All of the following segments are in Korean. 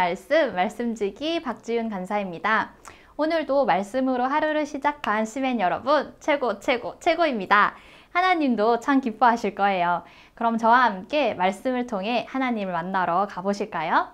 말씀지기 박지윤 간사입니다. 오늘도 말씀으로 하루를 시작한 시민 여러분, 최고입니다. 하나님도 참 기뻐하실 거예요. 그럼 저와 함께 말씀을 통해 하나님을 만나러 가보실까요?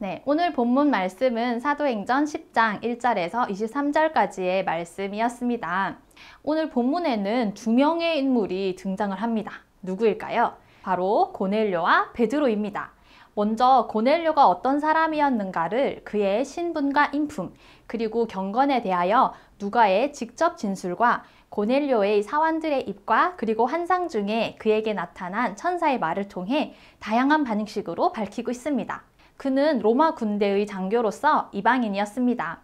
네, 오늘 본문 말씀은 사도행전 10장 1절에서 23절까지의 말씀이었습니다. 오늘 본문에는 두 명의 인물이 등장을 합니다. 누구일까요? 바로 고넬료와 베드로입니다. 먼저 고넬료가 어떤 사람이었는가를 그의 신분과 인품, 그리고 경건에 대하여 누가의 직접 진술과 고넬료의 사환들의 입과 그리고 환상 중에 그에게 나타난 천사의 말을 통해 다양한 방식으로 밝히고 있습니다. 그는 로마 군대의 장교로서 이방인이었습니다.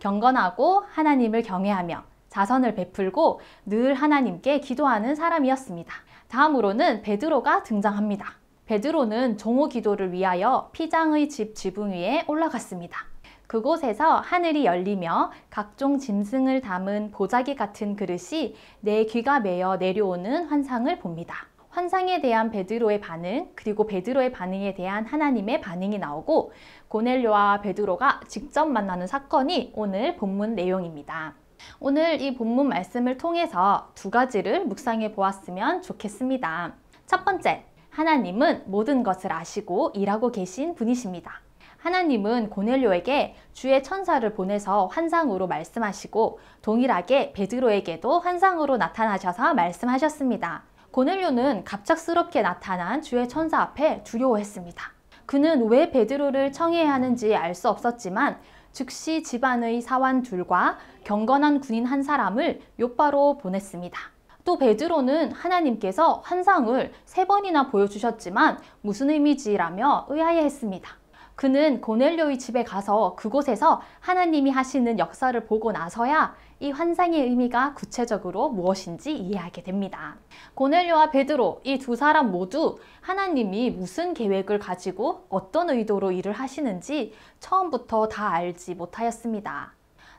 경건하고 하나님을 경외하며 자선을 베풀고 늘 하나님께 기도하는 사람이었습니다. 다음으로는 베드로가 등장합니다. 베드로는 종호 기도를 위하여 피장의 집 지붕 위에 올라갔습니다. 그곳에서 하늘이 열리며 각종 짐승을 담은 보자기 같은 그릇이 내 귀가 메어 내려오는 환상을 봅니다. 환상에 대한 베드로의 반응, 그리고 베드로의 반응에 대한 하나님의 반응이 나오고 고넬료와 베드로가 직접 만나는 사건이 오늘 본문 내용입니다. 오늘 이 본문 말씀을 통해서 두 가지를 묵상해 보았으면 좋겠습니다. 첫 번째, 하나님은 모든 것을 아시고 일하고 계신 분이십니다. 하나님은 고넬료에게 주의 천사를 보내서 환상으로 말씀하시고 동일하게 베드로에게도 환상으로 나타나셔서 말씀하셨습니다. 고넬료는 갑작스럽게 나타난 주의 천사 앞에 두려워했습니다. 그는 왜 베드로를 청해야 하는지 알 수 없었지만 즉시 집안의 사환 둘과 경건한 군인 한 사람을 욥바로 보냈습니다. 또 베드로는 하나님께서 환상을 3번이나 보여주셨지만 무슨 의미지라며 의아해했습니다. 그는 고넬료의 집에 가서 그곳에서 하나님이 하시는 역사를 보고 나서야 이 환상의 의미가 구체적으로 무엇인지 이해하게 됩니다. 고넬료와 베드로, 이 두 사람 모두 하나님이 무슨 계획을 가지고 어떤 의도로 일을 하시는지 처음부터 다 알지 못하였습니다.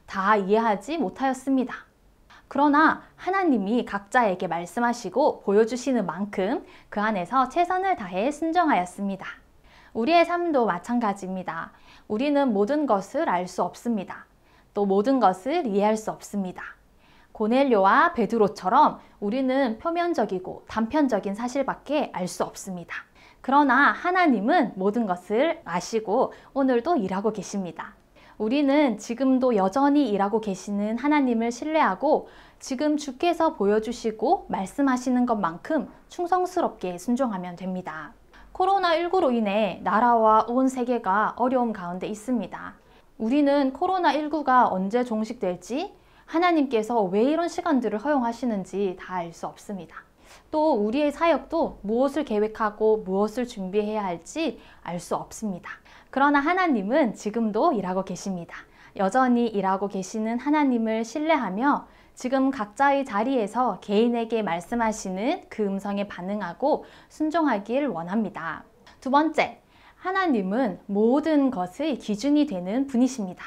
다 이해하지 못하였습니다. 그러나 하나님이 각자에게 말씀하시고 보여주시는 만큼 그 안에서 최선을 다해 순종하였습니다. 우리의 삶도 마찬가지입니다. 우리는 모든 것을 알 수 없습니다. 또 모든 것을 이해할 수 없습니다. 고넬료와 베드로처럼 우리는 표면적이고 단편적인 사실밖에 알 수 없습니다. 그러나 하나님은 모든 것을 아시고 오늘도 일하고 계십니다. 우리는 지금도 여전히 일하고 계시는 하나님을 신뢰하고 지금 주께서 보여주시고 말씀하시는 것만큼 충성스럽게 순종하면 됩니다. 코로나19로 인해 나라와 온 세계가 어려움 가운데 있습니다. 우리는 코로나19가 언제 종식될지, 하나님께서 왜 이런 시간들을 허용하시는지 다 알 수 없습니다. 또 우리의 사역도 무엇을 계획하고 무엇을 준비해야 할지 알 수 없습니다. 그러나 하나님은 지금도 일하고 계십니다. 여전히 일하고 계시는 하나님을 신뢰하며 지금 각자의 자리에서 개인에게 말씀하시는 그 음성에 반응하고 순종하길 원합니다. 두 번째, 하나님은 모든 것의 기준이 되는 분이십니다.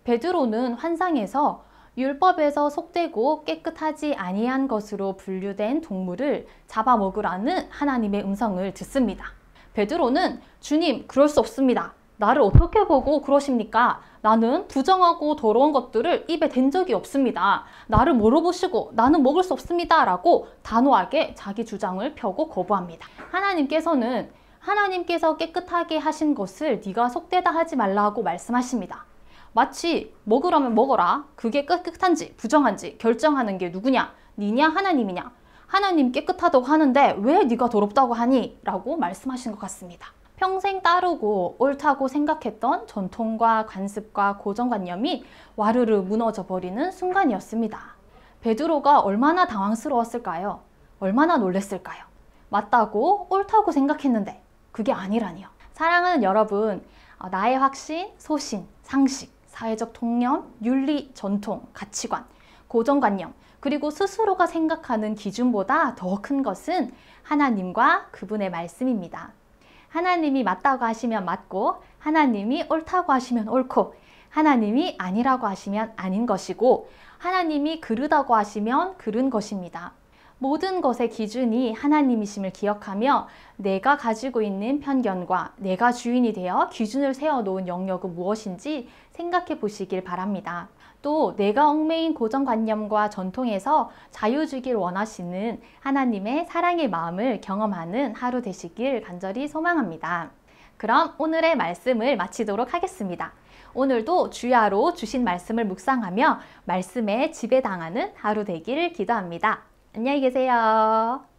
베드로는 환상에서 율법에서 속되고 깨끗하지 아니한 것으로 분류된 동물을 잡아먹으라는 하나님의 음성을 듣습니다. 베드로는 주님, 그럴 수 없습니다. 나를 어떻게 보고 그러십니까? 나는 부정하고 더러운 것들을 입에 댄 적이 없습니다. 나를 뭐로 보시고 나는 먹을 수 없습니다. 라고 단호하게 자기 주장을 펴고 거부합니다. 하나님께서 깨끗하게 하신 것을 네가 속되다 하지 말라고 말씀하십니다. 마치 먹으라면 먹어라. 그게 깨끗한지 부정한지 결정하는 게 누구냐? 니냐 하나님이냐? 하나님 깨끗하다고 하는데 왜 네가 더럽다고 하니? 라고 말씀하신 것 같습니다. 평생 따르고 옳다고 생각했던 전통과 관습과 고정관념이 와르르 무너져 버리는 순간이었습니다. 베드로가 얼마나 당황스러웠을까요? 얼마나 놀랬을까요? 맞다고 옳다고 생각했는데 그게 아니라니요. 사랑하는 여러분, 나의 확신, 소신, 상식, 사회적 통념, 윤리, 전통, 가치관, 고정관념, 그리고 스스로가 생각하는 기준보다 더 큰 것은 하나님과 그분의 말씀입니다. 하나님이 맞다고 하시면 맞고, 하나님이 옳다고 하시면 옳고, 하나님이 아니라고 하시면 아닌 것이고, 하나님이 그르다고 하시면 그른 것입니다. 모든 것의 기준이 하나님이심을 기억하며 내가 가지고 있는 편견과 내가 주인이 되어 기준을 세워놓은 영역은 무엇인지 생각해 보시길 바랍니다. 또 내가 얽매인 고정관념과 전통에서 자유 주길 원하시는 하나님의 사랑의 마음을 경험하는 하루 되시길 간절히 소망합니다. 그럼 오늘의 말씀을 마치도록 하겠습니다. 오늘도 주야로 주신 말씀을 묵상하며 말씀에 지배당하는 하루 되기를 기도합니다. 안녕히 계세요.